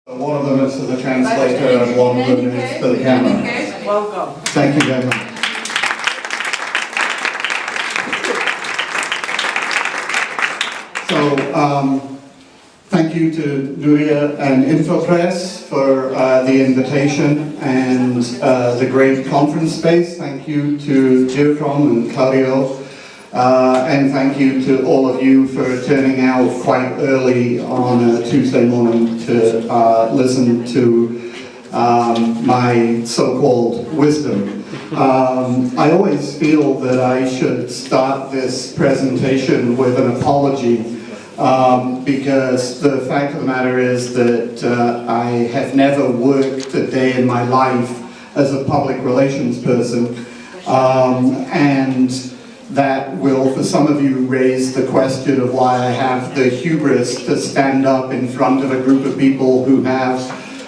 One of them is for the translator and one of them is for the camera. Welcome. Thank you very much. So, thank you to Nuria and Inforpress for the invitation and the great conference space. Thank you to Dircom and Claudio. And thank you to all of you for turning out quite early on a Tuesday morning to listen to my so-called wisdom. I always feel that I should start this presentation with an apology because the fact of the matter is that I have never worked a day in my life as a public relations person, and that will, for some of you, raise the question of why I have the hubris to stand up in front of a group of people who have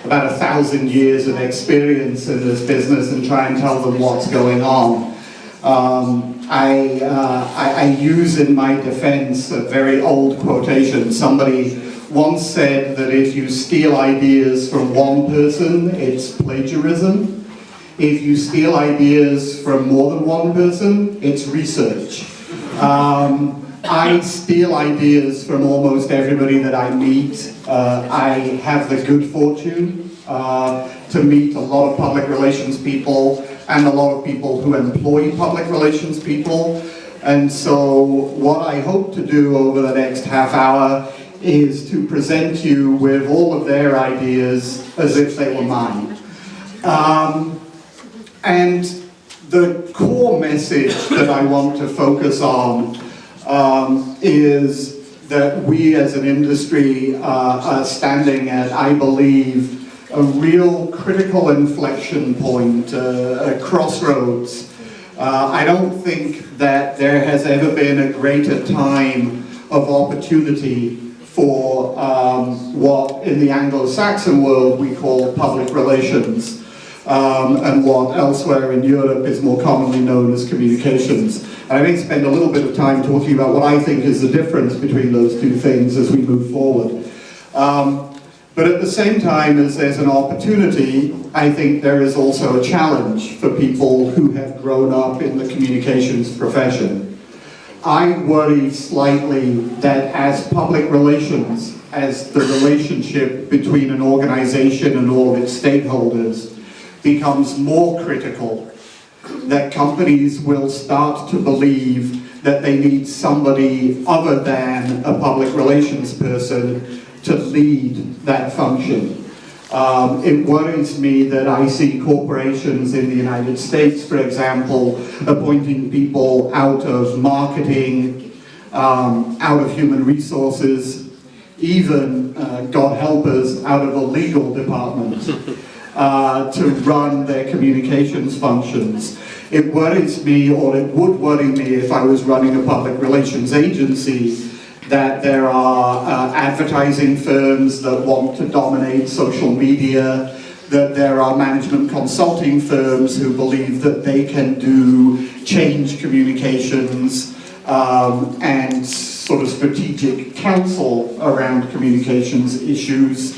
about 1,000 years of experience in this business and try and tell them what's going on. I use in my defense a very old quotation. Somebody once said that if you steal ideas from one person, it's plagiarism. If you steal ideas from more than one person, it's research. I steal ideas from almost everybody that I meet. I have the good fortune to meet a lot of public relations people and a lot of people who employ public relations people. And so what I hope to do over the next half hour is to present you with all of their ideas as if they were mine. And the core message that I want to focus on is that we as an industry are standing at, I believe, a real critical inflection point, a crossroads. I don't think that there has ever been a greater time of opportunity for what in the Anglo-Saxon world we call public relations. And what elsewhere in Europe is more commonly known as communications. And I may spend a little bit of time talking about what I think is the difference between those two things as we move forward. But at the same time as there's an opportunity, I think there is also a challenge for people who have grown up in the communications profession. I worry slightly that as public relations, as the relationship between an organization and all of its stakeholders becomes more critical, that companies will start to believe that they need somebody other than a public relations person to lead that function. It worries me that I see corporations in the United States, for example, appointing people out of marketing, out of human resources, even, God help us, out of the legal department. To run their communications functions. It worries me, or it would worry me if I was running a public relations agency, that there are advertising firms that want to dominate social media, that there are management consulting firms who believe that they can do change communications and sort of strategic counsel around communications issues.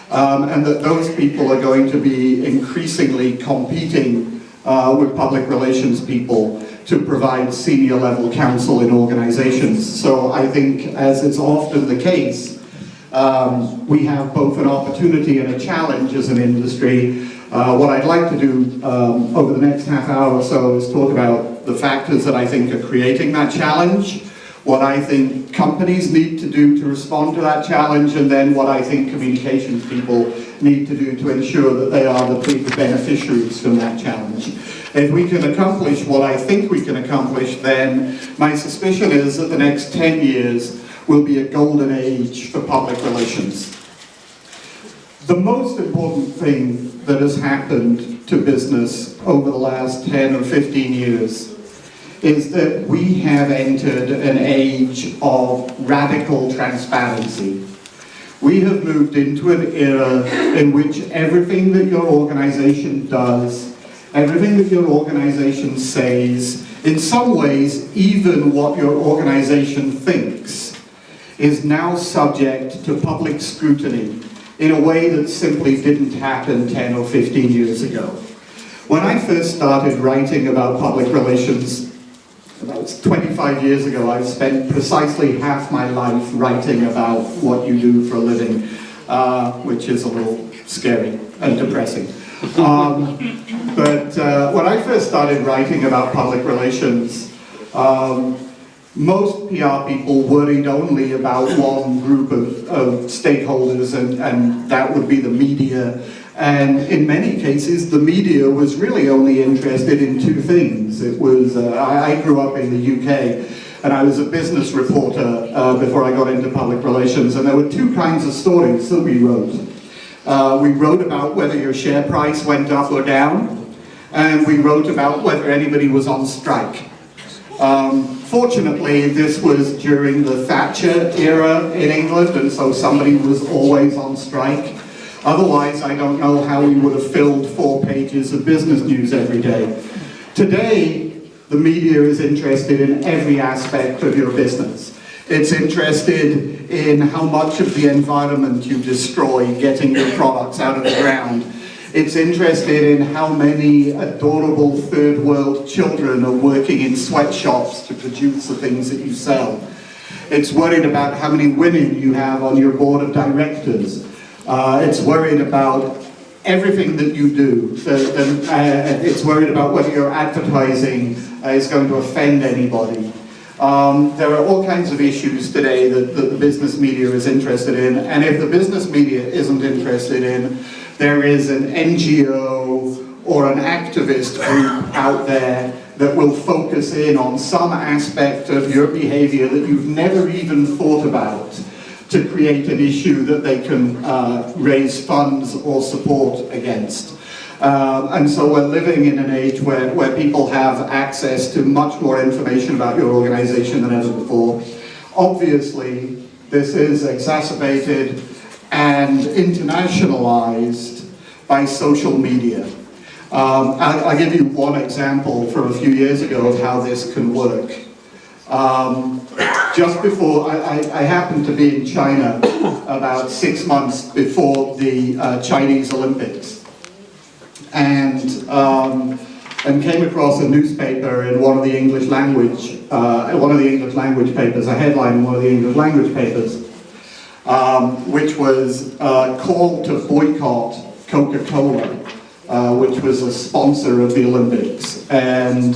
And that those people are going to be increasingly competing with public relations people to provide senior level counsel in organizations. So I think, as is often the case, we have both an opportunity and a challenge as an industry. What I'd like to do over the next half hour or so is talk about the factors that I think are creating that challenge, what I think companies need to do to respond to that challenge, and then what I think communications people need to do to ensure that they are the big beneficiaries from that challenge. If we can accomplish what I think we can accomplish, then my suspicion is that the next 10 years will be a golden age for public relations. The most important thing that has happened to business over the last 10 or 15 years is that we have entered an age of radical transparency. We have moved into an era in which everything that your organization does, everything that your organization says, in some ways, even what your organization thinks, is now subject to public scrutiny in a way that simply didn't happen 10 or 15 years ago. When I first started writing about public relations, about 25 years ago, I've spent precisely half my life writing about what you do for a living, which is a little scary and depressing. But when I first started writing about public relations, most PR people worried only about one group of stakeholders, and that would be the media. And in many cases, the media was really only interested in two things. It was, I grew up in the UK, and I was a business reporter before I got into public relations, and there were two kinds of stories that we wrote. We wrote about whether your share price went up or down, and we wrote about whether anybody was on strike. Fortunately, this was during the Thatcher era in England, and so somebody was always on strike. Otherwise, I don't know how we would have filled 4 pages of business news every day. Today, the media is interested in every aspect of your business. It's interested in how much of the environment you destroy getting your products out of the ground. It's interested in how many adorable third world children are working in sweatshops to produce the things that you sell. It's worried about how many women you have on your board of directors. It's worried about everything that you do. It's worried about whether your advertising is going to offend anybody. There are all kinds of issues today that the business media is interested in, and if the business media isn't interested in, there is an NGO or an activist group out there that will focus in on some aspect of your behavior that you've never even thought about to create an issue that they can raise funds or support against. And so we're living in an age where people have access to much more information about your organization than ever before. Obviously, this is exacerbated and internationalized by social media. I'll give you one example from a few years ago of how this can work. Just before, I happened to be in China about 6 months before the Chinese Olympics, and came across a newspaper in one of the English language papers, a headline in one of the English language papers, which was called to boycott Coca-Cola, which was a sponsor of the Olympics, and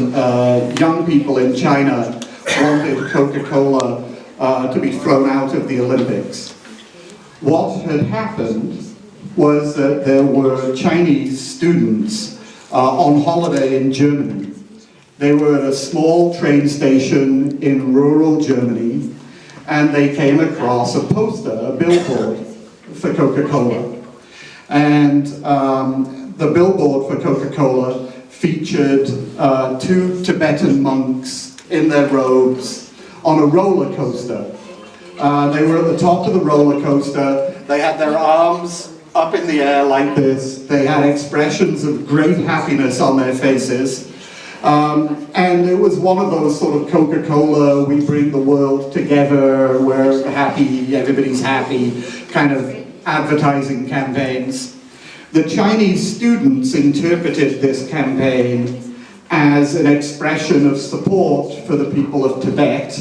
young people in China wanted Coca-Cola to be thrown out of the Olympics. What had happened was that there were Chinese students on holiday in Germany. They were at a small train station in rural Germany, and they came across a poster, a billboard for Coca-Cola. And the billboard for Coca-Cola featured 2 Tibetan monks in their robes on a roller coaster. They were at the top of the roller coaster. They had their arms up in the air like this. They had expressions of great happiness on their faces. And it was one of those sort of Coca-Cola, we bring the world together, we're happy, everybody's happy, kind of advertising campaigns. The Chinese students interpreted this campaign as an expression of support for the people of Tibet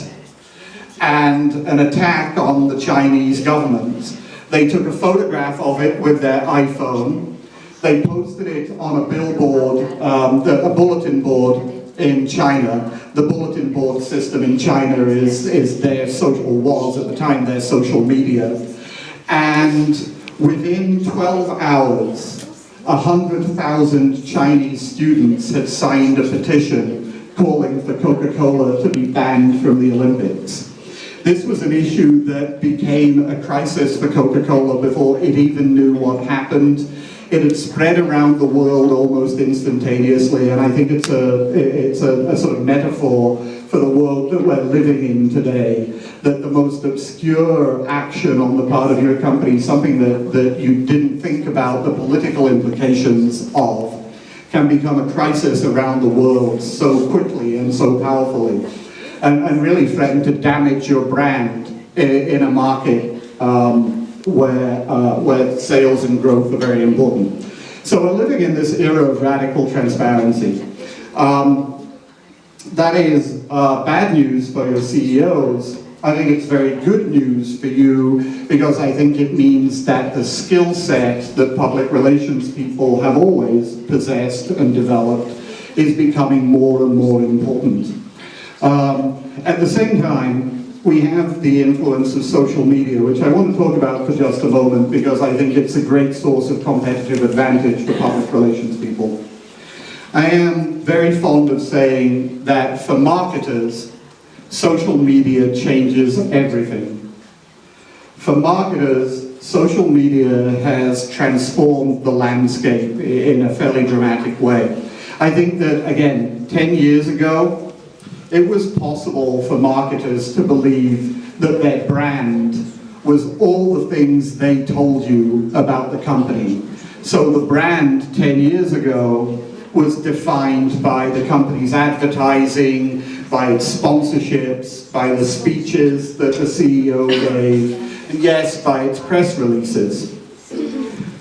and an attack on the Chinese government. They took a photograph of it with their iPhone. They posted it on a billboard, a bulletin board in China. The bulletin board system in China is their social, was at the time their social media. And within 12 hours, 100,000 Chinese students had signed a petition calling for Coca-Cola to be banned from the Olympics. This was an issue that became a crisis for Coca-Cola before it even knew what happened. It had spread around the world almost instantaneously, and I think it's a sort of metaphor for the world that we're living in today, that the most obscure action on the part of your company, something that you didn't think about the political implications of, can become a crisis around the world so quickly and so powerfully, and really threaten to damage your brand in a market where sales and growth are very important. So we're living in this era of radical transparency. That is bad news for your CEOs. I think it's very good news for you because I think it means that the skill set that public relations people have always possessed and developed is becoming more and more important. At the same time, we have the influence of social media, which I want to talk about for just a moment because I think it's a great source of competitive advantage for public relations people. I am very fond of saying that for marketers, social media changes everything. For marketers, social media has transformed the landscape in a fairly dramatic way. I think that, again, 10 years ago, it was possible for marketers to believe that their brand was all the things they told you about the company. So the brand 10 years ago was defined by the company's advertising, by its sponsorships, by the speeches that the CEO gave, and yes, by its press releases.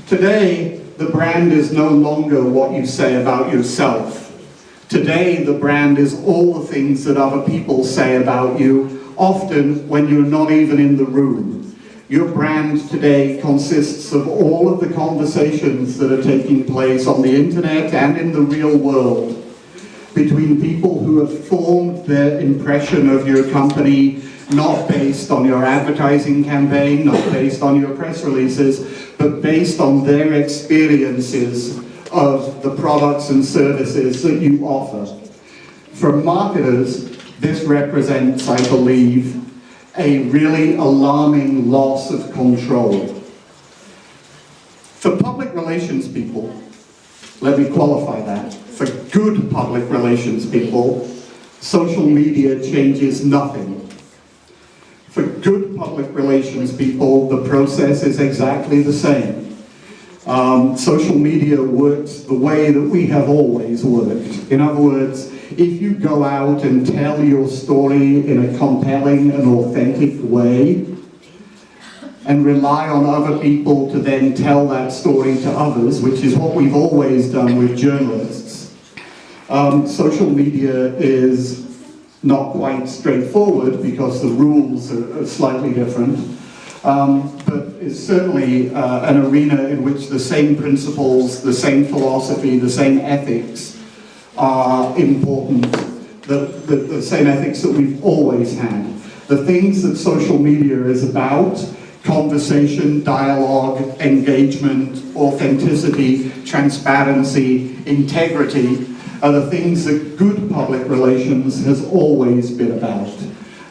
Today, the brand is no longer what you say about yourself. Today, the brand is all the things that other people say about you, often when you're not even in the room. Your brand today consists of all of the conversations that are taking place on the internet and in the real world between people who have formed their impression of your company not based on your advertising campaign, not based on your press releases, but based on their experiences of the products and services that you offer. For marketers, this represents, I believe, a really alarming loss of control. For public relations people, let me qualify that, for good public relations people, social media changes nothing. For good public relations people, the process is exactly the same. Social media works the way that we have always worked. In other words, if you go out and tell your story in a compelling and authentic way, and rely on other people to then tell that story to others, which is what we've always done with journalists, social media is not quite straightforward because the rules are slightly different. But it's certainly an arena in which the same principles, the same philosophy, the same ethics are important, the same ethics that we've always had. The things that social media is about, conversation, dialogue, engagement, authenticity, transparency, integrity, are the things that good public relations has always been about.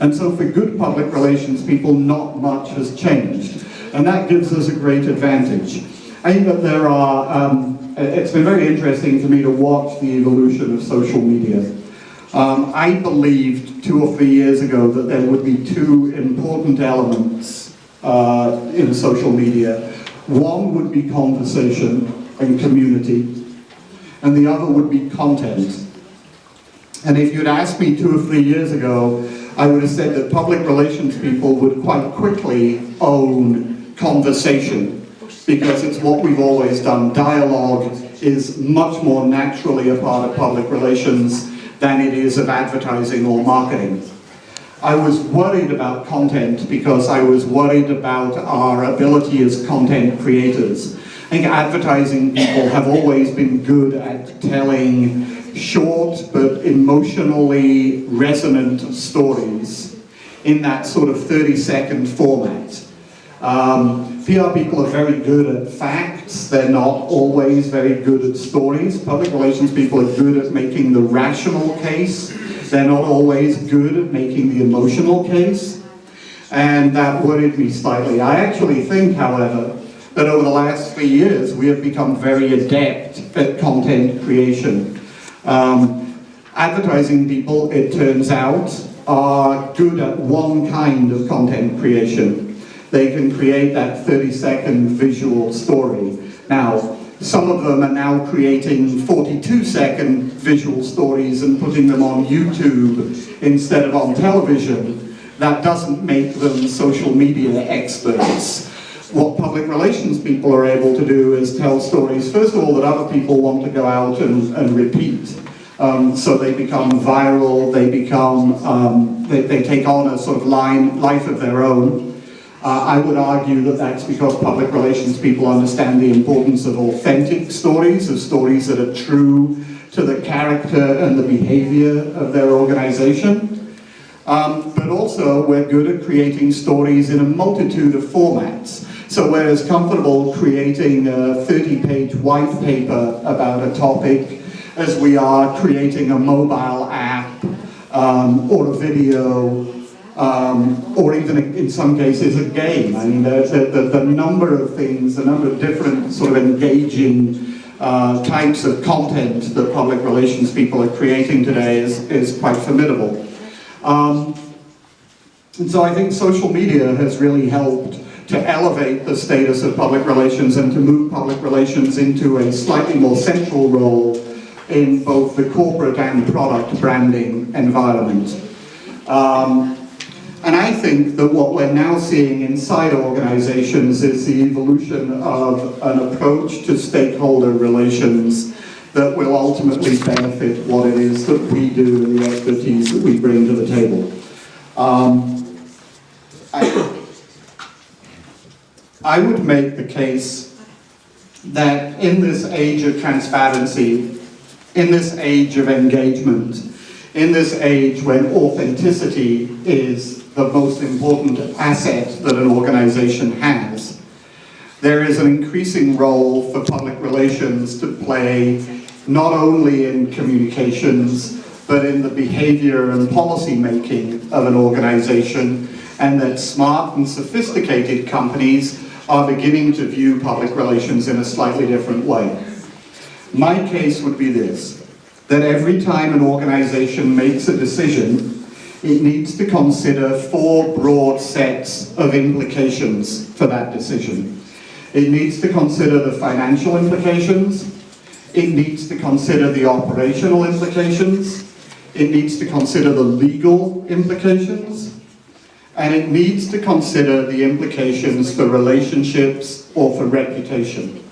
And so for good public relations people, not much has changed. And that gives us a great advantage. I think that there are, it's been very interesting for me to watch the evolution of social media. I believed 2 or 3 years ago that there would be 2 important elements in social media. One would be conversation and community, and the other would be content. And if you'd asked me 2 or 3 years ago, I would have said that public relations people would quite quickly own conversation because it's what we've always done. Dialogue is much more naturally a part of public relations than it is of advertising or marketing. I was worried about content because I was worried about our ability as content creators. I think advertising people have always been good at telling short but emotionally resonant stories in that sort of 30-second format. PR people are very good at facts, they're not always very good at stories. Public relations people are good at making the rational case, they're not always good at making the emotional case, and that worried me slightly. I actually think, however, that over the last 3 years we have become very adept at content creation. Advertising people, it turns out, are good at one kind of content creation. They can create that 30-second visual story. Now, some of them are now creating 42-second visual stories and putting them on YouTube instead of on television. That doesn't make them social media experts. What public relations people are able to do is tell stories, first of all, that other people want to go out and repeat. So they become viral, they become, they take on a sort of life of their own. I would argue that that's because public relations people understand the importance of authentic stories, of stories that are true to the character and the behavior of their organization. But also, we're good at creating stories in a multitude of formats. So we're as comfortable creating a 30-page white paper about a topic as we are creating a mobile app or a video or even in some cases a game. I mean, the number of things, the number of different sort of engaging types of content that public relations people are creating today is quite formidable. And so I think social media has really helped to elevate the status of public relations and to move public relations into a slightly more central role in both the corporate and product branding environment. And I think that what we're now seeing inside organizations is the evolution of an approach to stakeholder relations that will ultimately benefit what it is that we do and the expertise that we bring to the table. I would make the case that in this age of transparency, in this age of engagement, in this age when authenticity is the most important asset that an organization has, there is an increasing role for public relations to play not only in communications, but in the behavior and policy making of an organization, and that smart and sophisticated companies are beginning to view public relations in a slightly different way. My case would be this, that every time an organization makes a decision, it needs to consider 4 broad sets of implications for that decision. It needs to consider the financial implications, it needs to consider the operational implications, it needs to consider the legal implications, and it needs to consider the implications for relationships or for reputation.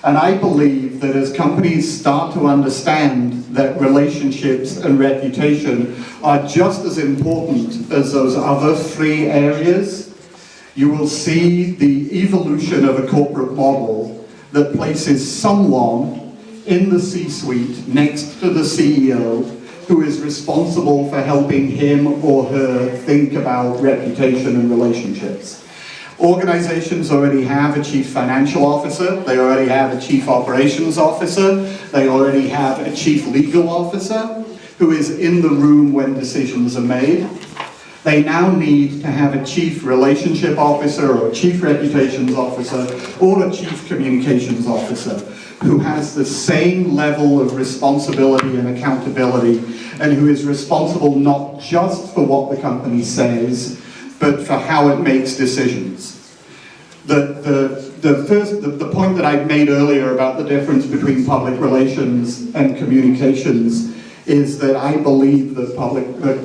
And I believe that as companies start to understand that relationships and reputation are just as important as those other 3 areas, you will see the evolution of a corporate model that places someone in the C-suite next to the CEO who is responsible for helping him or her think about reputation and relationships. Organizations already have a chief financial officer, they already have a chief operations officer, they already have a chief legal officer who is in the room when decisions are made. They now need to have a chief relationship officer or a chief reputations officer or a chief communications officer who has the same level of responsibility and accountability and who is responsible not just for what the company says, but for how it makes decisions. The point that I made earlier about the difference between public relations and communications is that I believe that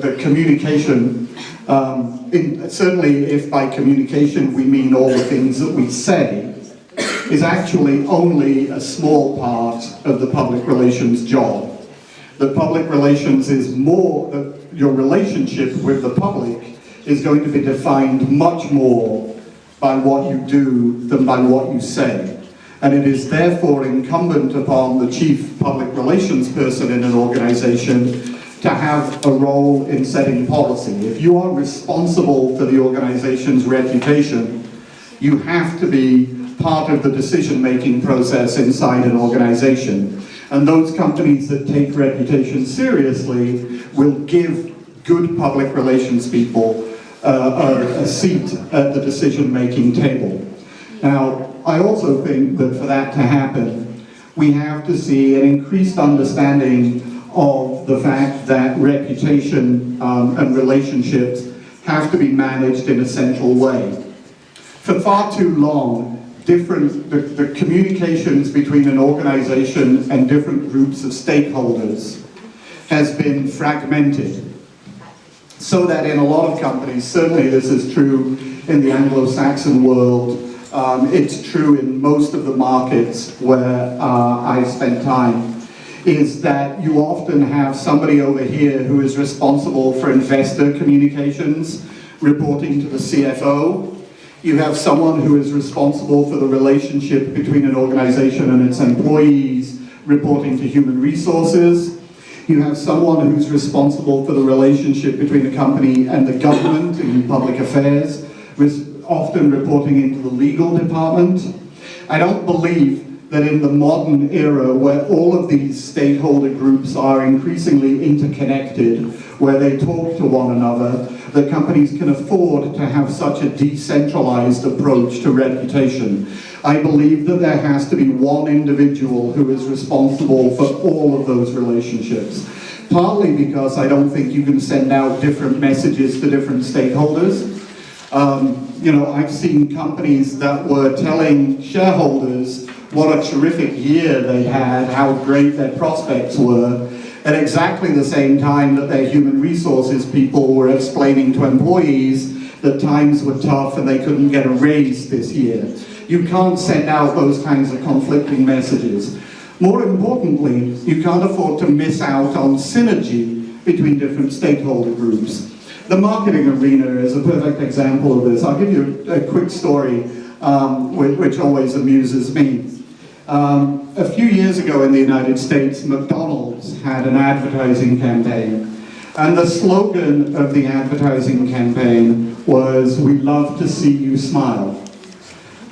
the communication, certainly if by communication we mean all the things that we say, is actually only a small part of the public relations job. The public relations is more, your relationship with the public is going to be defined much more by what you do than by what you say. And it is therefore incumbent upon the chief public relations person in an organization to have a role in setting policy. If you are responsible for the organization's reputation, you have to be part of the decision-making process inside an organization. And those companies that take reputation seriously will give good public relations people a seat at the decision-making table. Now, I also think that for that to happen, we have to see an increased understanding of the fact that reputation and relationships have to be managed in a central way. For far too long, the communications between an organization and different groups of stakeholders has been fragmented. So that in a lot of companies, certainly this is true in the Anglo-Saxon world, it's true in most of the markets where I spend time, is that you often have somebody over here who is responsible for investor communications, reporting to the CFO. You have someone who is responsible for the relationship between an organization and its employees, reporting to human resources. You have someone who's responsible for the relationship between the company and the government in public affairs, often reporting into the legal department. I don't believe that in the modern era, where all of these stakeholder groups are increasingly interconnected, where they talk to one another, that companies can afford to have such a decentralized approach to reputation. I believe that there has to be one individual who is responsible for all of those relationships. Partly because I don't think you can send out different messages to different stakeholders. You know, I've seen companies that were telling shareholders what a terrific year they had, how great their prospects were, at exactly the same time that their human resources people were explaining to employees that times were tough and they couldn't get a raise this year. You can't send out those kinds of conflicting messages. More importantly, you can't afford to miss out on synergy between different stakeholder groups. The marketing arena is a perfect example of this. I'll give you a quick story which always amuses me. A few years ago in the United States, McDonald's had an advertising campaign. And the slogan of the advertising campaign was, "We love to see you smile."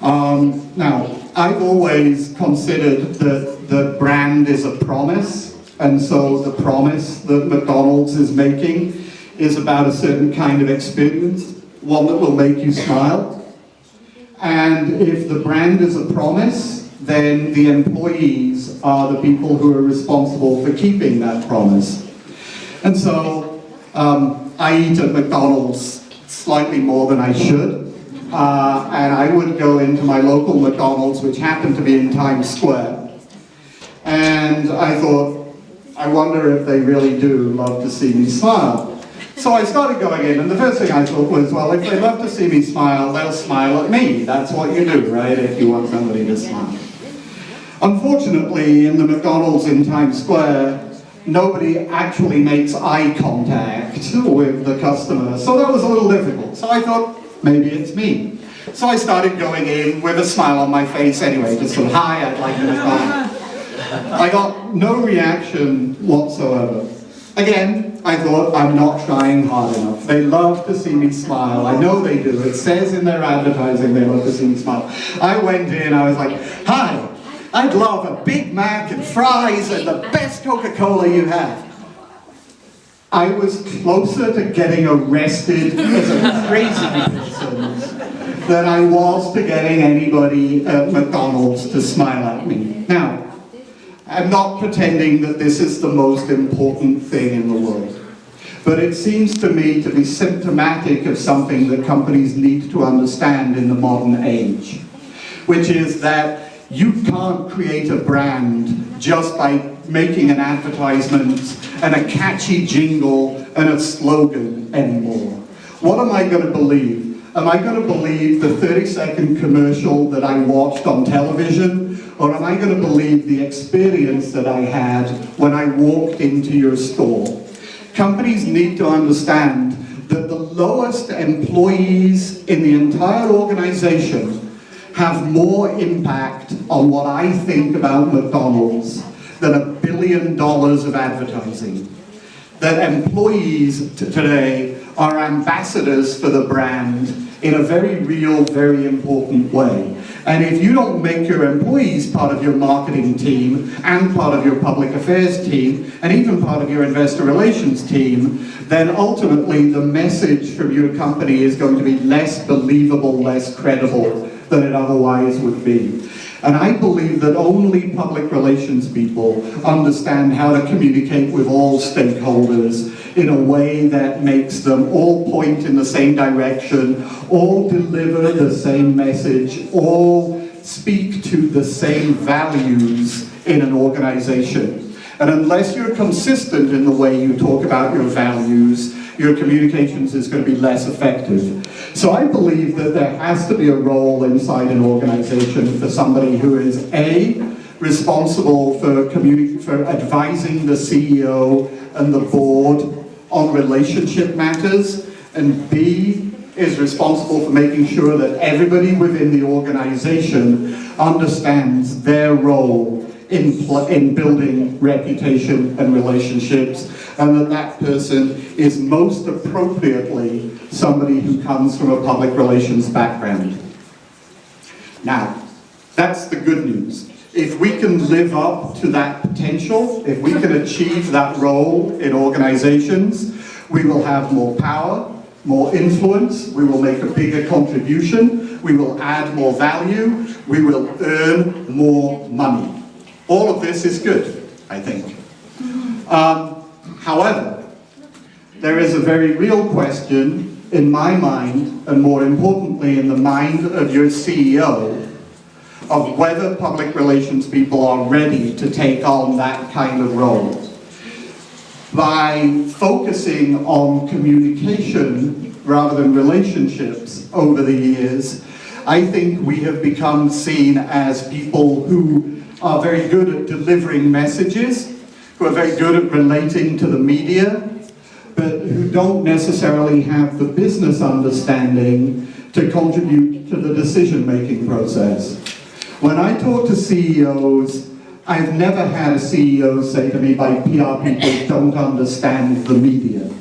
Now, I've always considered that the brand is a promise, and so the promise that McDonald's is making is about a certain kind of experience, one that will make you smile. And if the brand is a promise, then the employees are the people who are responsible for keeping that promise. And so I eat at McDonald's slightly more than I should. And I would go into my local McDonald's, which happened to be in Times Square. And I thought, I wonder if they really do love to see me smile. So I started going in, and the first thing I thought was, well, if they love to see me smile, they'll smile at me. That's what you do, right, if you want somebody to smile. Unfortunately, in the McDonald's in Times Square, nobody actually makes eye contact with the customer, so that was a little difficult. So I thought, maybe it's me. So I started going in with a smile on my face anyway, just sort of, hi, I'd like to McDonald's. I got no reaction whatsoever. Again, I thought, I'm not trying hard enough. They love to see me smile. I know they do. It says in their advertising they love to see me smile. I went in, I was like, hi, I'd love a Big Mac and fries and the best Coca-Cola you have. I was closer to getting arrested as a crazy person than I was to getting anybody at McDonald's to smile at me. Now, I'm not pretending that this is the most important thing in the world, but it seems to me to be symptomatic of something that companies need to understand in the modern age, which is that you can't create a brand just by making an advertisement and a catchy jingle and a slogan anymore. What am I going to believe? Am I going to believe the 30-second commercial that I watched on television? Or am I going to believe the experience that I had when I walked into your store? Companies need to understand that the lowest employees in the entire organization have more impact on what I think about McDonald's than $1 billion of advertising. That employees today are ambassadors for the brand in a very real, very important way. And if you don't make your employees part of your marketing team and part of your public affairs team and even part of your investor relations team, then ultimately the message from your company is going to be less believable, less credible than it otherwise would be. And I believe that only public relations people understand how to communicate with all stakeholders in a way that makes them all point in the same direction, all deliver the same message, all speak to the same values in an organization. And unless you're consistent in the way you talk about your values your communications is going to be less effective. So I believe that there has to be a role inside an organization for somebody who is A, responsible for advising the CEO and the board on relationship matters, and B, is responsible for making sure that everybody within the organization understands their role in building reputation and relationships, and that that person is most appropriately somebody who comes from a public relations background. Now, that's the good news. If we can live up to that potential, if we can achieve that role in organizations, we will have more power, more influence, we will make a bigger contribution, we will add more value, we will earn more money. All of this is good, I think. However, there is a very real question in my mind, and more importantly in the mind of your CEO, of whether public relations people are ready to take on that kind of role. By focusing on communication rather than relationships over the years, I think we have become seen as people who are very good at delivering messages, who are very good at relating to the media, but who don't necessarily have the business understanding to contribute to the decision-making process. When I talk to CEOs, I've never had a CEO say to me, my PR people don't understand the media.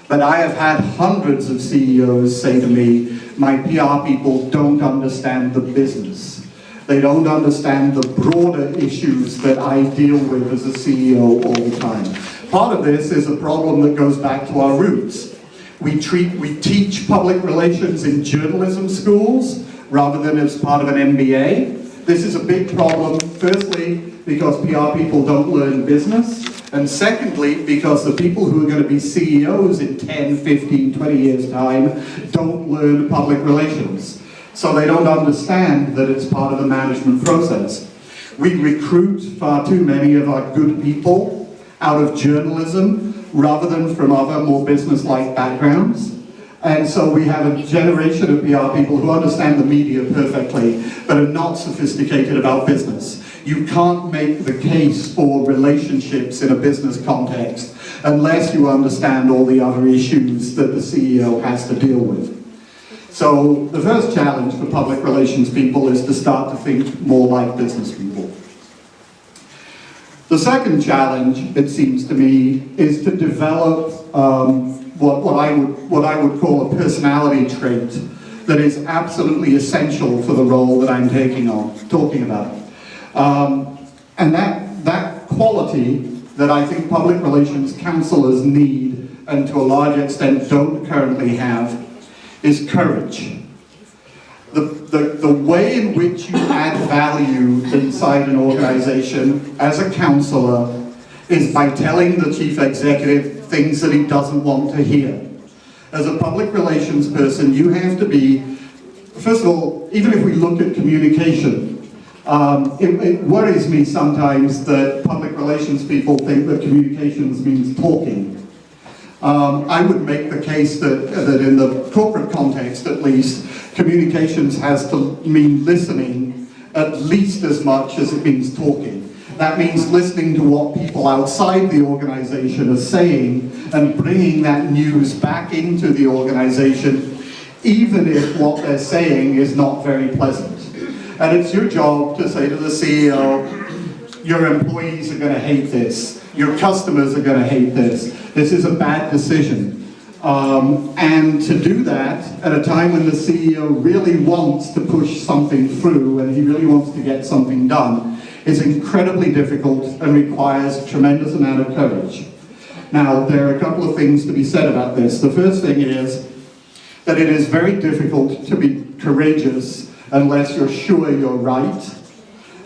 But I have had hundreds of CEOs say to me, my PR people don't understand the business. They don't understand the broader issues that I deal with as a CEO all the time. Part of this is a problem that goes back to our roots. We teach public relations in journalism schools rather than as part of an MBA. This is a big problem, firstly, because PR people don't learn business, and secondly, because the people who are going to be CEOs in 10, 15, 20 years' time don't learn public relations. So they don't understand that it's part of the management process. We recruit far too many of our good people out of journalism rather than from other more business-like backgrounds. And so we have a generation of PR people who understand the media perfectly, but are not sophisticated about business. You can't make the case for relationships in a business context unless you understand all the other issues that the CEO has to deal with. So the first challenge for public relations people is to start to think more like business people. The second challenge, it seems to me, is to develop what I would call a personality trait that is absolutely essential for the role that I'm talking about. And that quality that I think public relations counselors need, and to a large extent don't currently have, is courage. The way in which you add value inside an organization as a counselor is by telling the chief executive things that he doesn't want to hear. As a public relations person, you have to be, first of all, even if we look at communication, it worries me sometimes that public relations people think that communications means talking. I would make the case that in the corporate context, at least, communications has to mean listening at least as much as it means talking. That means listening to what people outside the organization are saying and bringing that news back into the organization, even if what they're saying is not very pleasant. And it's your job to say to the CEO, your employees are going to hate this, your customers are going to hate this is a bad decision. And to do that at a time when the CEO really wants to push something through and he really wants to get something done is incredibly difficult and requires a tremendous amount of courage. Now, there are a couple of things to be said about this. The first thing is that it is very difficult to be courageous unless you're sure you're right.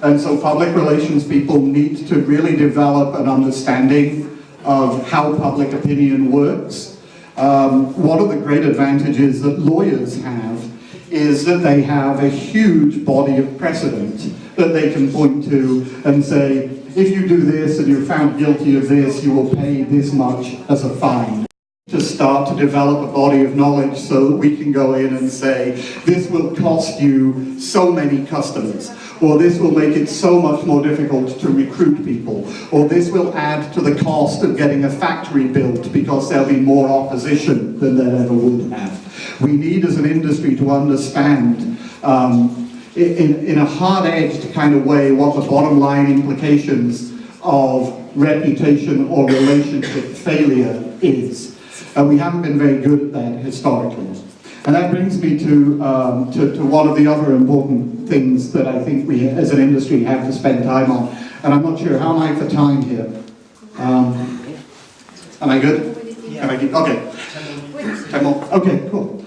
And so public relations people need to really develop an understanding of how public opinion works. One of the great advantages that lawyers have is that they have a huge body of precedent that they can point to and say, if you do this and you're found guilty of this, you will pay this much as a fine. to start to develop a body of knowledge so that we can go in and say, this will cost you so many customers, or this will make it so much more difficult to recruit people, or this will add to the cost of getting a factory built because there'll be more opposition than there ever would have. We need as an industry to understand in a hard-edged kind of way what the bottom line implications of reputation or relationship failure is. And we haven't been very good at that historically. And that brings me to one of the other important things that I think we as an industry have to spend time on. And I'm not sure, how am I for time here? Am I good? Yeah. Okay. 10 more. Okay, cool.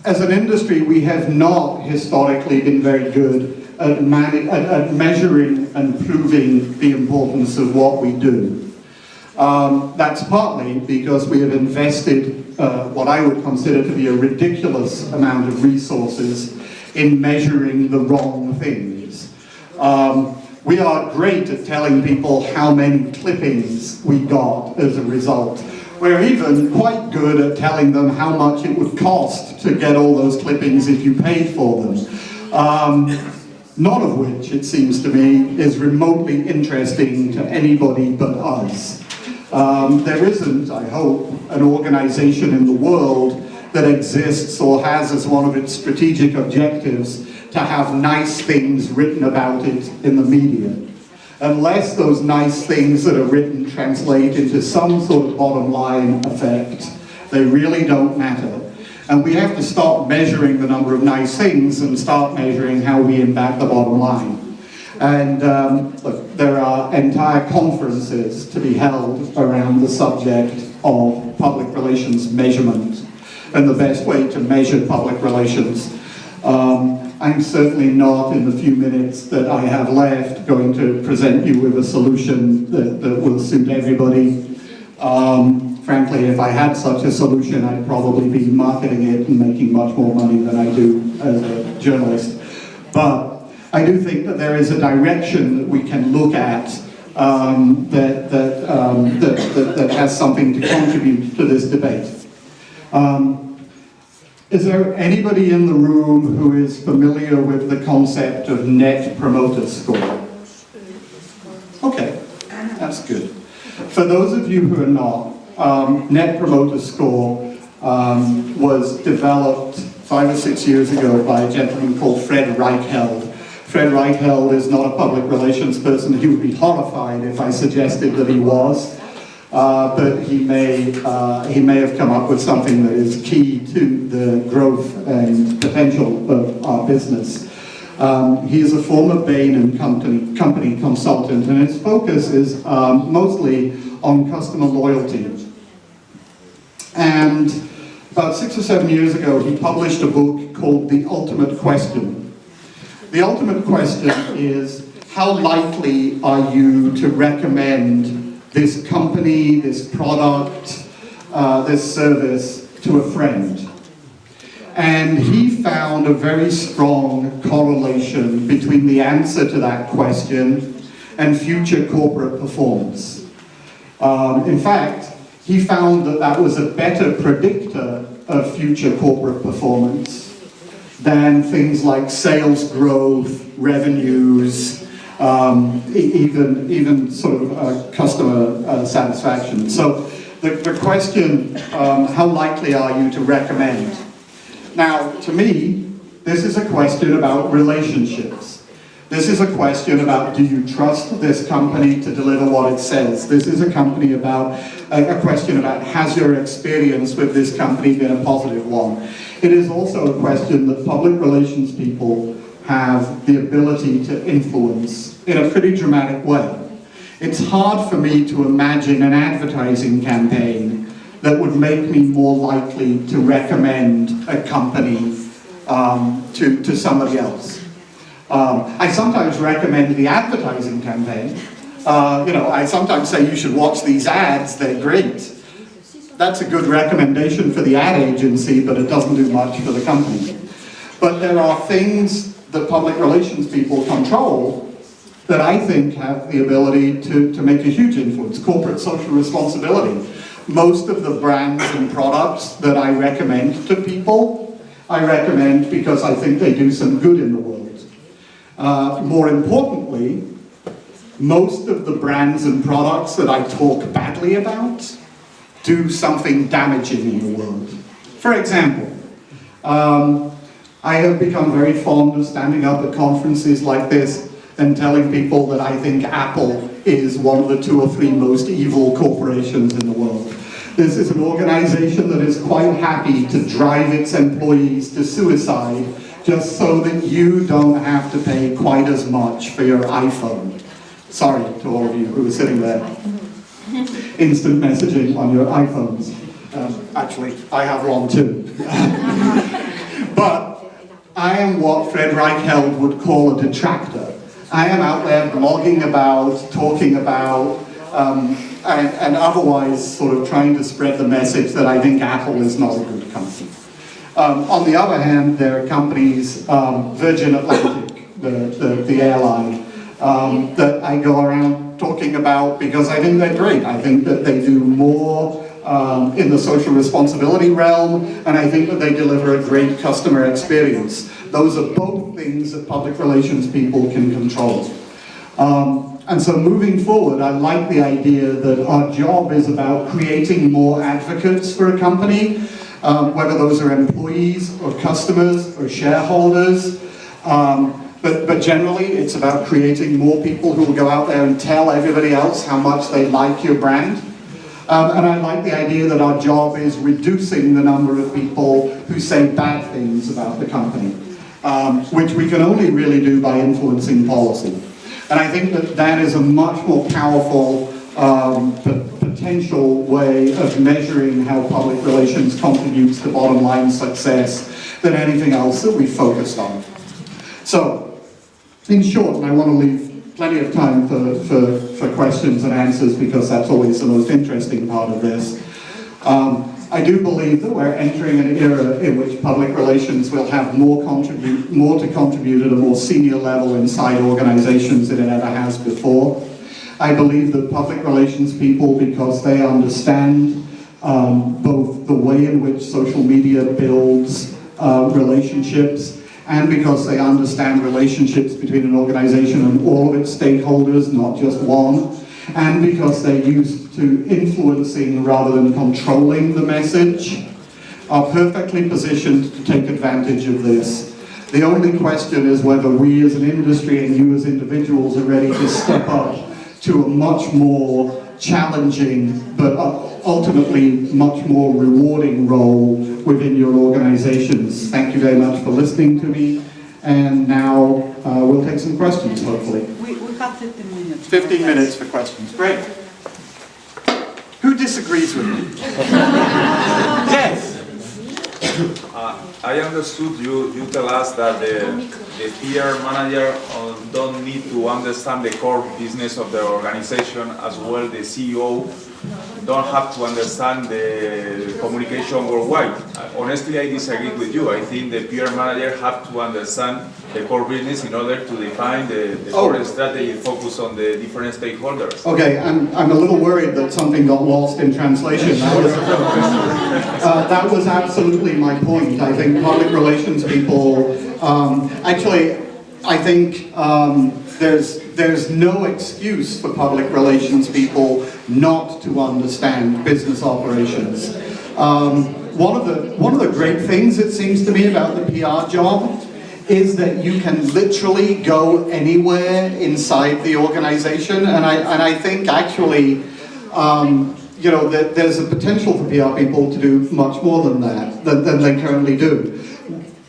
As an industry, we have not historically been very good at measuring and proving the importance of what we do. That's partly because we have invested what I would consider to be a ridiculous amount of resources in measuring the wrong things. We are great at telling people how many clippings we got as a result. We're even quite good at telling them how much it would cost to get all those clippings if you paid for them. None of which, it seems to me, is remotely interesting to anybody but us. There isn't, I hope, an organization in the world that exists or has as one of its strategic objectives to have nice things written about it in the media. Unless those nice things that are written translate into some sort of bottom line effect, they really don't matter. And we have to stop measuring the number of nice things and start measuring how we impact the bottom line. And look, there are entire conferences to be held around the subject of public relations measurement and the best way to measure public relations. I'm certainly not, in the few minutes that I have left, going to present you with a solution that will suit everybody. Frankly, if I had such a solution, I'd probably be marketing it and making much more money than I do as a journalist. But I do think that there is a direction that we can look at that has something to contribute to this debate. Is there anybody in the room who is familiar with the concept of Net Promoter Score? Okay, that's good. For those of you who are not, Net Promoter Score was developed 5 or 6 years ago by a gentleman called Fred Reichheld. Fred Reichheld is not a public relations person. He would be horrified if I suggested that he was. But he may have come up with something that is key to the growth and potential of our business. He is a former Bain & Company consultant, and his focus is mostly on customer loyalty. And about 6 or 7 years ago, he published a book called The Ultimate Question. The ultimate question is, how likely are you to recommend this company, this product, this service to a friend? And he found a very strong correlation between the answer to that question and future corporate performance. In fact, he found that that was a better predictor of future corporate performance than things like sales growth, revenues, even sort of customer satisfaction. So the question, how likely are you to recommend? Now, to me, this is a question about relationships. This is a question about, do you trust this company to deliver what it says? This is a question about, has your experience with this company been a positive one? It is also a question that public relations people have the ability to influence in a pretty dramatic way. It's hard for me to imagine an advertising campaign that would make me more likely to recommend a company to somebody else. I sometimes recommend the advertising campaign. I sometimes say you should watch these ads, they're great. That's a good recommendation for the ad agency, but it doesn't do much for the company. But there are things that public relations people control that I think have the ability to make a huge influence. Corporate social responsibility. Most of the brands and products that I recommend to people, I recommend because I think they do some good in the world. More importantly, most of the brands and products that I talk badly about do something damaging in the world. For example, I have become very fond of standing up at conferences like this and telling people that I think Apple is one of the 2 or 3 most evil corporations in the world. This is an organization that is quite happy to drive its employees to suicide just so that you don't have to pay quite as much for your iPhone. Sorry to all of you who are sitting there. Instant messaging on your iPhones. Actually, I have one too. But I am what Fred Reichheld would call a detractor. I am out there blogging about, talking about, and otherwise sort of trying to spread the message that I think Apple is not a good company. On the other hand, there are companies, Virgin Atlantic, the airline, that I go around talking about because I think they're great. I think that they do more in the social responsibility realm, and I think that they deliver a great customer experience. Those are both things that public relations people can control. And so moving forward, I like the idea that our job is about creating more advocates for a company, whether those are employees or customers or shareholders. But generally, it's about creating more people who will go out there and tell everybody else how much they like your brand. And I like the idea that our job is reducing the number of people who say bad things about the company, which we can only really do by influencing policy. And I think that that is a much more powerful potential way of measuring how public relations contributes to bottom line success than anything else that we focused on. So, in short, and I want to leave plenty of time for questions and answers because that's always the most interesting part of this. I do believe that we're entering an era in which public relations will have more to contribute at a more senior level inside organizations than it ever has before. I believe that public relations people, because they understand both the way in which social media builds relationships, and because they understand relationships between an organization and all of its stakeholders, not just one, and because they're used to influencing rather than controlling the message, are perfectly positioned to take advantage of this. The only question is whether we as an industry and you as individuals are ready to step up to a much more challenging, but ultimately much more rewarding role within your organizations. Thank you very much for listening to me, and now we'll take some questions, hopefully. We have 15 minutes. 15 minutes for questions, great. Who disagrees with me? Yes? I understood you tell us that the PR manager don't need to understand the core business of the organization, as well the CEO don't have to understand the communication worldwide. Honestly, I disagree with you. I think the PR manager have to understand the core business in order to define the core strategy and focus on the different stakeholders. Okay, I'm a little worried that something got lost in translation. That was absolutely my point. I think public relations people, actually, I think there's no excuse for public relations people not to understand business operations. One of the great things, it seems to me, about the PR job is that you can literally go anywhere inside the organization, and I think actually, you know, that there's a potential for PR people to do much more than that, than they currently do.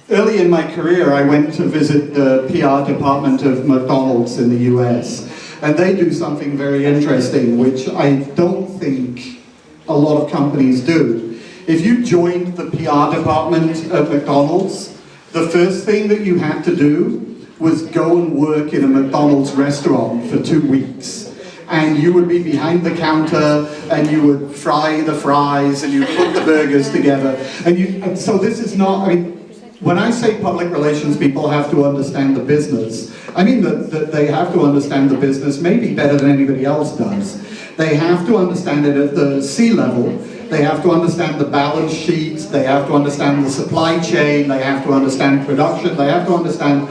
Early in my career, I went to visit the PR department of McDonald's in the US, and they do something very interesting, which I don't think a lot of companies do. If you joined the PR department at McDonald's, the first thing that you had to do was go and work in a McDonald's restaurant for 2 weeks. And you would be behind the counter, and you would fry the fries, and you put the burgers together. And so this is not, I mean, when I say public relations people have to understand the business, I mean that they have to understand the business maybe better than anybody else does. They have to understand it at the C level. They have to understand the balance sheets. They have to understand the supply chain. They have to understand production. They have to understand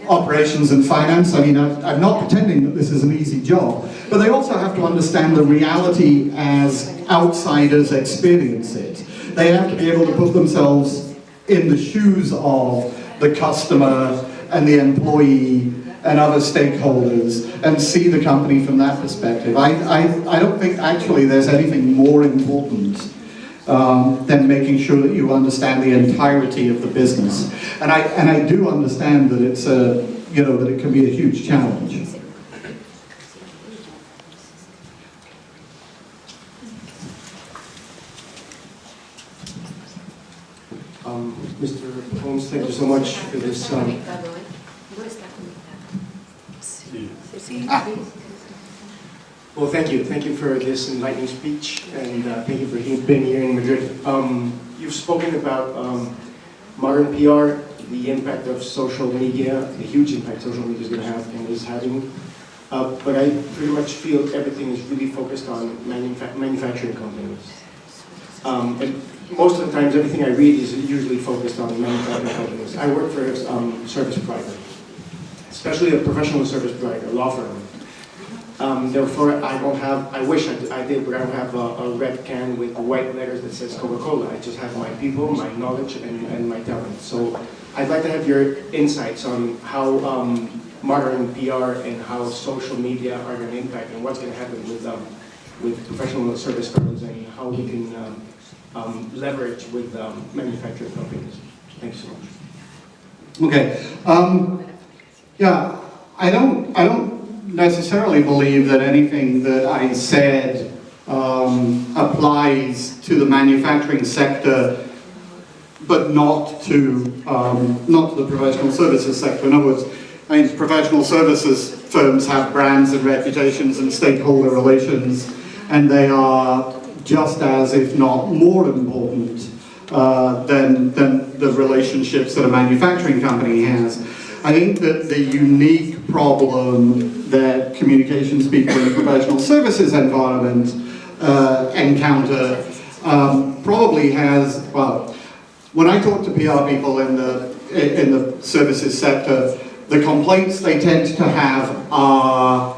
operations and finance. I mean, I'm not pretending that this is an easy job, but they also have to understand the reality as outsiders experience it. They have to be able to put themselves in the shoes of the customer and the employee and other stakeholders and see the company from that perspective. I don't think actually there's anything more important than making sure that you understand the entirety of the business. And I do understand that it's that it can be a huge challenge. Mr. Holmes, thank you so much for this. Well, thank you. Thank you for this enlightening speech, and thank you for being here in Madrid. You've spoken about modern PR, the impact of social media, the huge impact social media is going to have and is having. But I pretty much feel everything is really focused on manufacturing companies. And most of the times, everything I read is usually focused on manufacturing companies. I work for a service provider, especially a professional service provider, a law firm. Therefore, I wish I did, but I don't have a red can with white letters that says Coca-Cola. I just have my people, my knowledge, and my talent. So I'd like to have your insights on how modern PR and how social media are going to impact and what's going to happen with professional service firms and how we can leverage with manufacturing companies. Thank you so much. Okay. Yeah, I don't necessarily believe that anything that I said applies to the manufacturing sector, but not to the professional services sector. In other words, I mean, professional services firms have brands and reputations and stakeholder relations, and they are just as, if not more important than the relationships that a manufacturing company has. I think that the unique problem that communications people in the professional services environment encounter probably has, well, when I talk to PR people in the services sector, the complaints they tend to have are,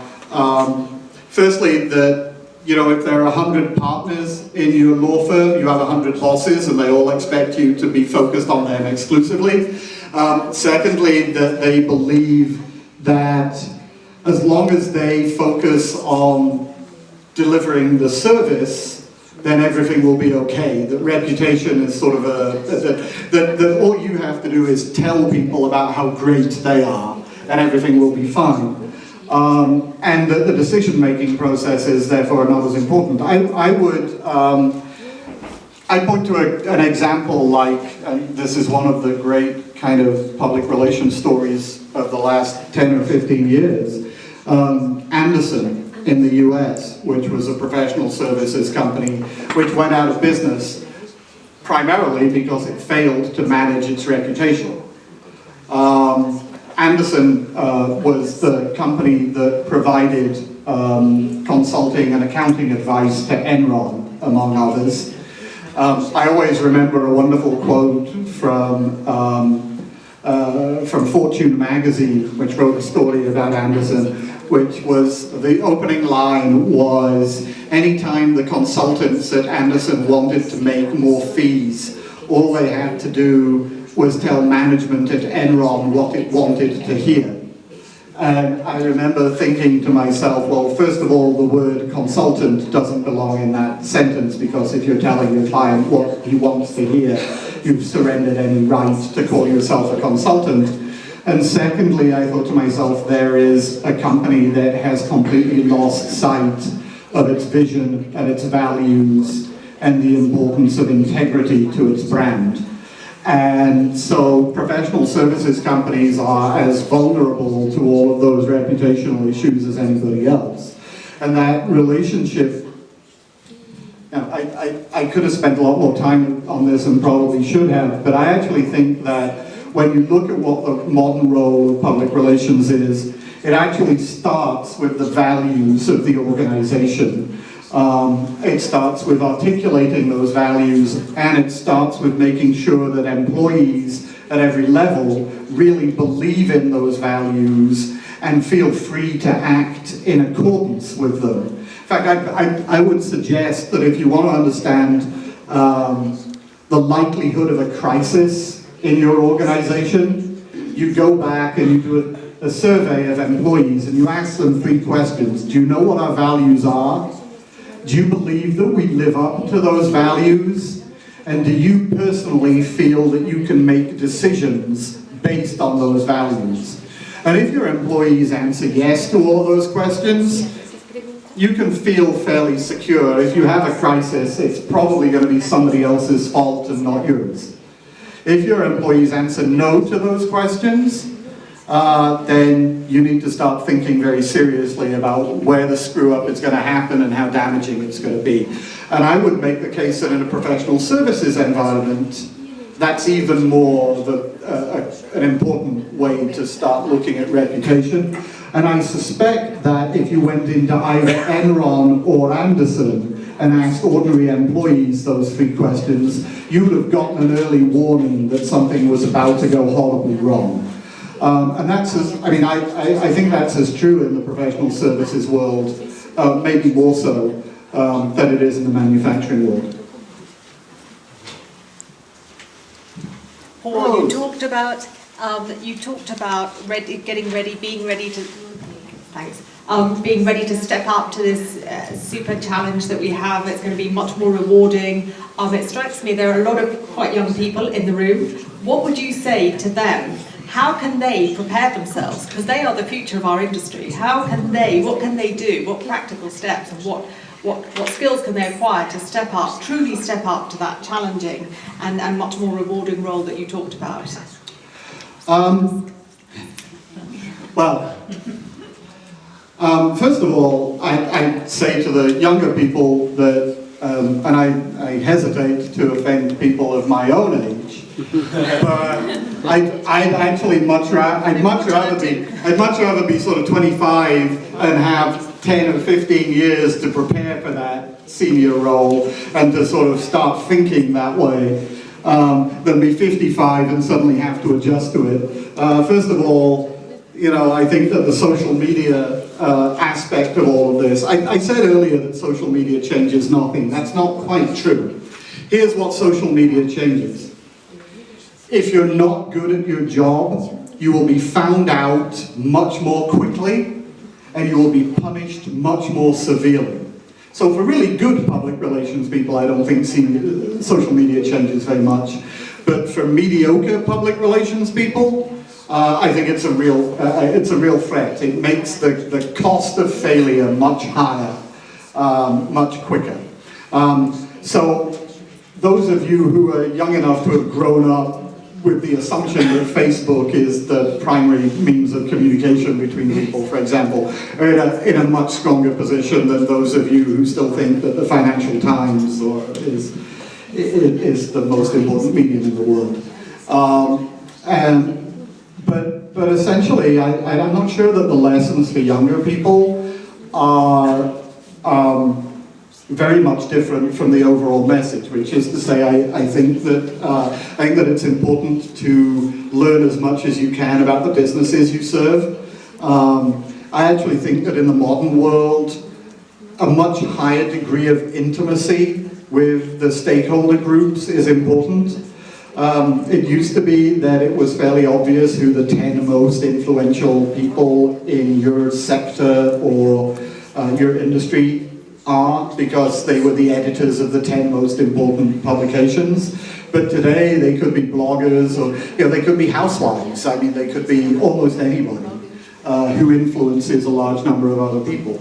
firstly, that if there are 100 partners in your law firm, you have 100 bosses and they all expect you to be focused on them exclusively. Secondly, that they believe that as long as they focus on delivering the service, then everything will be okay. That reputation is sort of that all you have to do is tell people about how great they are and everything will be fine. And that the decision-making process is therefore not as important. I point to an example like, and this is one of the great kind of public relations stories of the last 10 or 15 years. Anderson in the US, which was a professional services company, which went out of business primarily because it failed to manage its reputation. Anderson was the company that provided consulting and accounting advice to Enron, among others. I always remember a wonderful quote from Fortune magazine, which wrote a story about Anderson, which was, the opening line was, anytime the consultants at Anderson wanted to make more fees, all they had to do was tell management at Enron what it wanted to hear. And I remember thinking to myself, well, first of all, the word consultant doesn't belong in that sentence, because if you're telling your client what he wants to hear, you've surrendered any right to call yourself a consultant. And secondly, I thought to myself, there is a company that has completely lost sight of its vision and its values and the importance of integrity to its brand. And so professional services companies are as vulnerable to all of those reputational issues as anybody else. And that relationship, I could have spent a lot more time on this and probably should have, but I actually think that when you look at what the modern role of public relations is, it actually starts with the values of the organization. It starts with articulating those values, and it starts with making sure that employees at every level really believe in those values and feel free to act in accordance with them. In fact, I would suggest that if you want to understand the likelihood of a crisis in your organization, you go back and you do a survey of employees and you ask them 3 questions. Do you know what our values are? Do you believe that we live up to those values? And do you personally feel that you can make decisions based on those values? And if your employees answer yes to all of those questions, you can feel fairly secure. If you have a crisis, it's probably going to be somebody else's fault and not yours. If your employees answer no to those questions, then you need to start thinking very seriously about where the screw up is going to happen and how damaging it's going to be. And I would make the case that in a professional services environment, that's even more an important way to start looking at reputation. And I suspect that if you went into either Enron or Anderson and asked ordinary employees those 3 questions, you would have gotten an early warning that something was about to go horribly wrong. And that's I think that's as true in the professional services world, maybe more so than it is in the manufacturing world. Paul, you talked about getting ready, being ready to. Thanks. Being ready to step up to this super challenge that we have. It's going to be much more rewarding. It strikes me there are a lot of quite young people in the room. What would you say to them? How can they prepare themselves? Because they are the future of our industry. What can they do? What practical steps and what skills can they acquire to truly step up to that challenging and much more rewarding role that you talked about? First of all, I'd say to the younger people that, and I hesitate to offend people of my own age, but I'd much rather be sort of 25 and have 10 or 15 years to prepare for that senior role and to sort of start thinking that way than be 55 and suddenly have to adjust to it. First of all, I think that the social media aspect of all of this, I said earlier that social media changes nothing. That's not quite true. Here's what social media changes. If you're not good at your job, you will be found out much more quickly and you will be punished much more severely. So for really good public relations people, I don't think social media changes very much. But for mediocre public relations people, I think it's a real threat. It makes the cost of failure much higher, much quicker. So those of you who are young enough to have grown up with the assumption that Facebook is the primary means of communication between people, for example, are in a much stronger position than those of you who still think that the Financial Times is the most important medium in the world. But essentially, I'm not sure that the lessons for younger people are very much different from the overall message, which is to say, I think that it's important to learn as much as you can about the businesses you serve. I actually think that in the modern world, a much higher degree of intimacy with the stakeholder groups is important. It used to be that it was fairly obvious who the 10 most influential people in your sector or your industry are, because they were the editors of the 10 most important publications. But today they could be bloggers, or they could be housewives. I mean, they could be almost anybody who influences a large number of other people.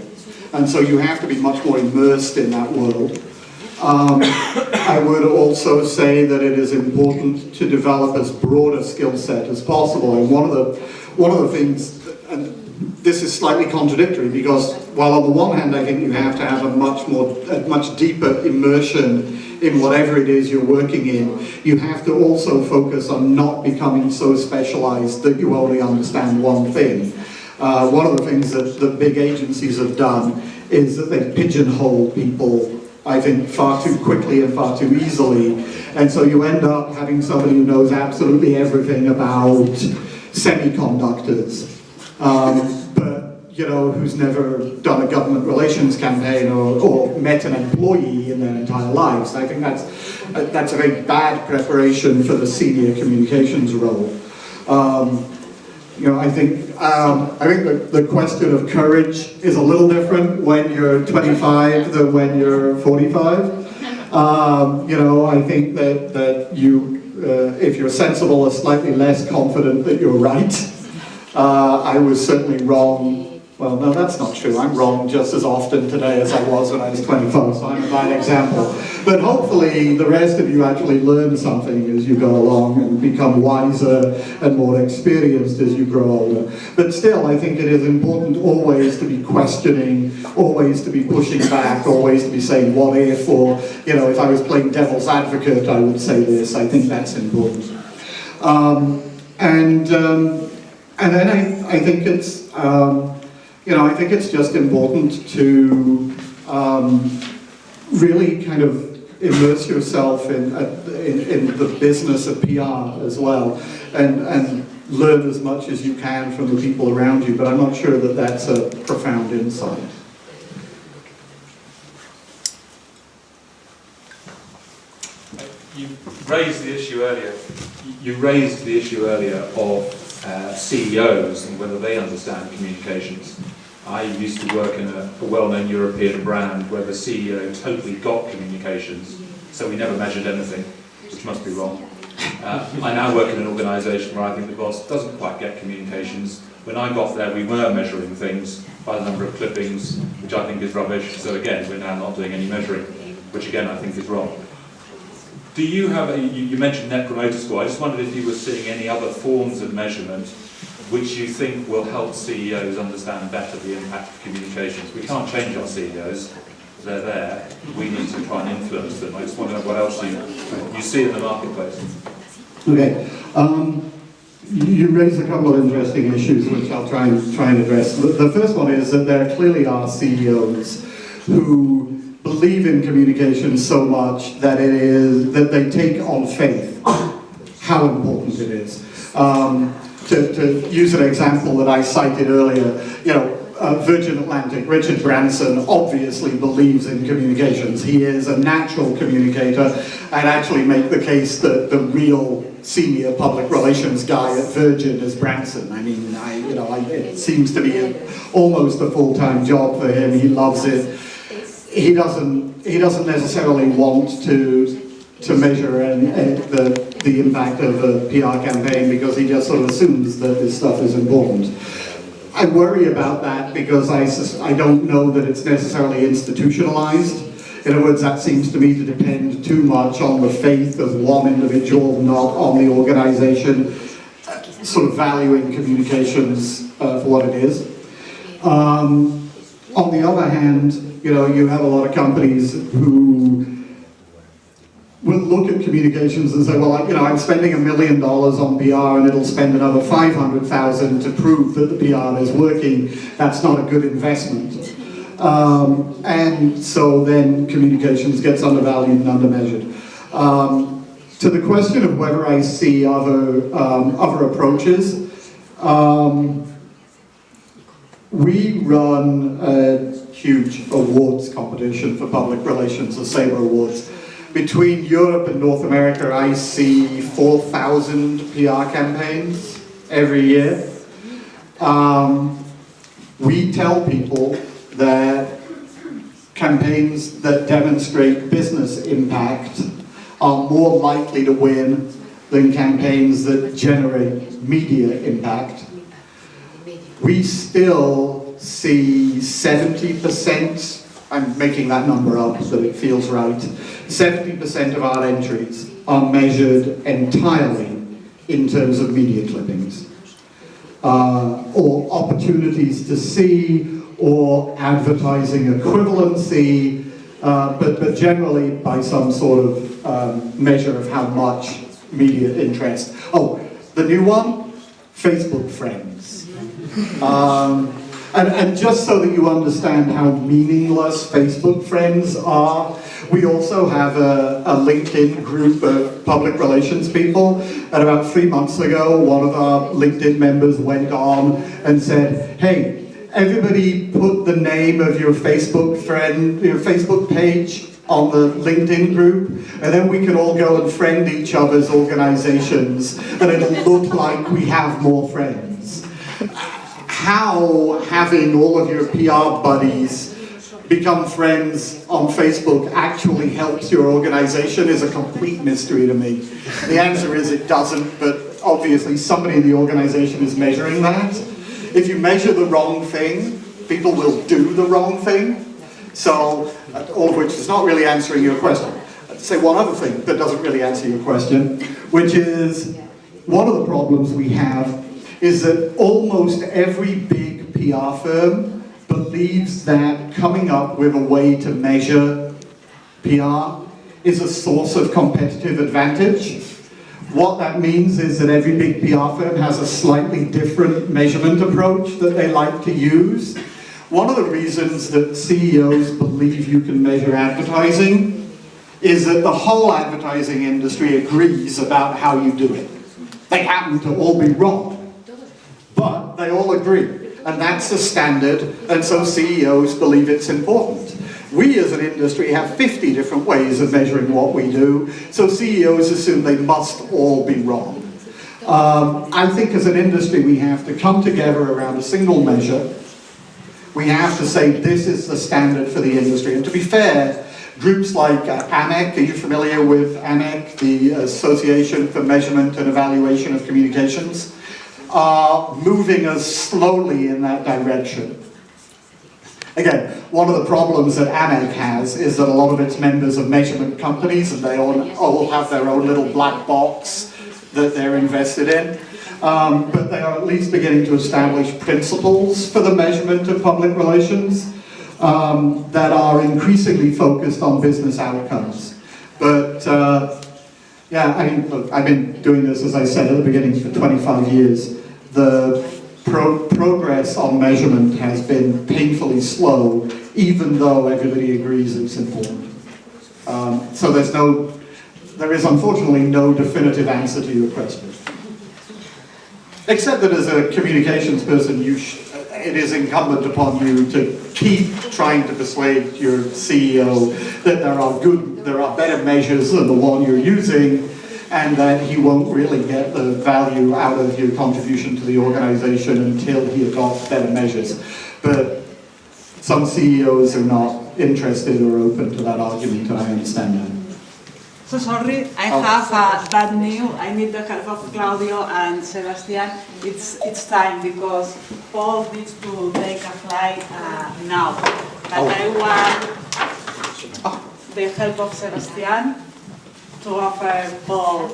And so you have to be much more immersed in that world. I would also say that it is important to develop as broad a skill set as possible. And one of the things, and this is slightly contradictory, because while on the one hand I think you have to have a much deeper immersion in whatever it is you're working in, you have to also focus on not becoming so specialized that you only understand one thing. One of the things that the big agencies have done is that they pigeonhole people, I think, far too quickly and far too easily. And so you end up having somebody who knows absolutely everything about semiconductors, but, you know, who's never done a government relations campaign or met an employee in their entire lives. I think that's a very bad preparation for the senior communications role. You know, I think the question of courage is a little different when you're 25 than when you're 45. You know, I think that you, if you're sensible, are slightly less confident that you're right. I was certainly wrong. Well, no, that's not true. I'm wrong just as often today as I was when I was 24, so I'm a bad example. But hopefully the rest of you actually learn something as you go along and become wiser and more experienced as you grow older. But still, I think it is important always to be questioning, always to be pushing back, always to be saying what if, or, you know, if I was playing devil's advocate, I would say this. I think that's important. And then I think it's, you know, I think it's just important to really kind of immerse yourself in the business of PR as well, and learn as much as you can from the people around you, but I'm not sure that that's a profound insight. You raised the issue earlier of CEOs and whether they understand communications. I used to work in a well-known European brand where the CEO totally got communications, so we never measured anything, which must be wrong. I now work in an organisation where I think the boss doesn't quite get communications. When I got there, we were measuring things by the number of clippings, which I think is rubbish. So again, we're now not doing any measuring, which again I think is wrong. Do you have, you mentioned Net Promoter Score, I just wondered if you were seeing any other forms of measurement which you think will help CEOs understand better the impact of communications. We can't change our CEOs, they're there, we need to try and influence them. I just wonder what else you see in the marketplace. Okay, you raised a couple of interesting issues which I'll try and address. The first one is that there clearly are CEOs who believe in communication so much that they take on faith how important it is. To use an example that I cited earlier, you know, Virgin Atlantic, Richard Branson obviously believes in communications. He is a natural communicator. I'd actually make the case that the real senior public relations guy at Virgin is Branson. I mean, it seems to be almost a full-time job for him. He loves it. He doesn't necessarily want to measure the impact of a PR campaign because he just sort of assumes that this stuff is important. I worry about that because I don't know that it's necessarily institutionalized. In other words, that seems to me to depend too much on the faith of one individual, not on the organization, sort of valuing communications for what it is. On the other hand, you know, you have a lot of companies who will look at communications and say, well, you know, I'm spending $1 million on PR and it'll spend another $500,000 to prove that the PR is working. That's not a good investment. And so then communications gets undervalued and undermeasured. To the question of whether I see other approaches, we run a huge awards competition for public relations, the Sabre Awards. Between Europe and North America, I see 4,000 PR campaigns every year. We tell people that campaigns that demonstrate business impact are more likely to win than campaigns that generate media impact. We still see 70%, I'm making that number up so it feels right, 70% of our entries are measured entirely in terms of media clippings, or opportunities to see, or advertising equivalency, but generally by some sort of measure of how much media interest. Oh, the new one, Facebook friends. And just so that you understand how meaningless Facebook friends are, we also have a LinkedIn group of public relations people. And about 3 months ago, one of our LinkedIn members went on and said, hey, everybody put the name of your Facebook friend, your Facebook page on the LinkedIn group, and then we can all go and friend each other's organizations, and it'll look like we have more friends. How having all of your PR buddies become friends on Facebook actually helps your organization is a complete mystery to me. The answer is it doesn't, but obviously somebody in the organization is measuring that. If you measure the wrong thing, people will do the wrong thing. So, all of which is not really answering your question. I'd say one other thing that doesn't really answer your question, which is one of the problems we have is that almost every big PR firm believes that coming up with a way to measure PR is a source of competitive advantage. What that means is that every big PR firm has a slightly different measurement approach that they like to use. One of the reasons that CEOs believe you can measure advertising is that the whole advertising industry agrees about how you do it. They happen to all be wrong, but they all agree. And that's the standard, and so CEOs believe it's important. We as an industry have 50 different ways of measuring what we do, so CEOs assume they must all be wrong. I think as an industry we have to come together around a single measure. We have to say this is the standard for the industry. And to be fair, groups like AMEC, are you familiar with AMEC, the Association for Measurement and Evaluation of Communications, are moving us slowly in that direction. Again, one of the problems that AMEC has is that a lot of its members are measurement companies and they all have their own little black box that they're invested in. But they are at least beginning to establish principles for the measurement of public relations that are increasingly focused on business outcomes. But yeah, I mean, look, I've been doing this, as I said at the beginning, for 25 years. The progress on measurement has been painfully slow, even though everybody agrees it's important. So there is unfortunately no definitive answer to your question. Except that as a communications person, it is incumbent upon you to keep trying to persuade your CEO that there are better measures than the one you're using, and that he won't really get the value out of your contribution to the organization until he adopts better measures. But some CEOs are not interested or open to that argument, and I understand that. So sorry, I have bad news. I need the help of Claudio and Sebastian. It's time because Paul needs to take a flight now. But I want the help of Sebastian to offer Paul.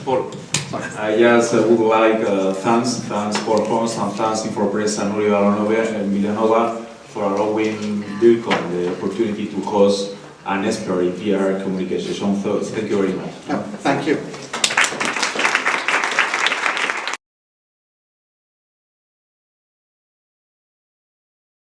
Paul, I just would like thanks Paul Holmes and thanks Inforpress and Villanova for allowing Dircom the opportunity to host an expert in PR communication. So thank you very much. Thank you.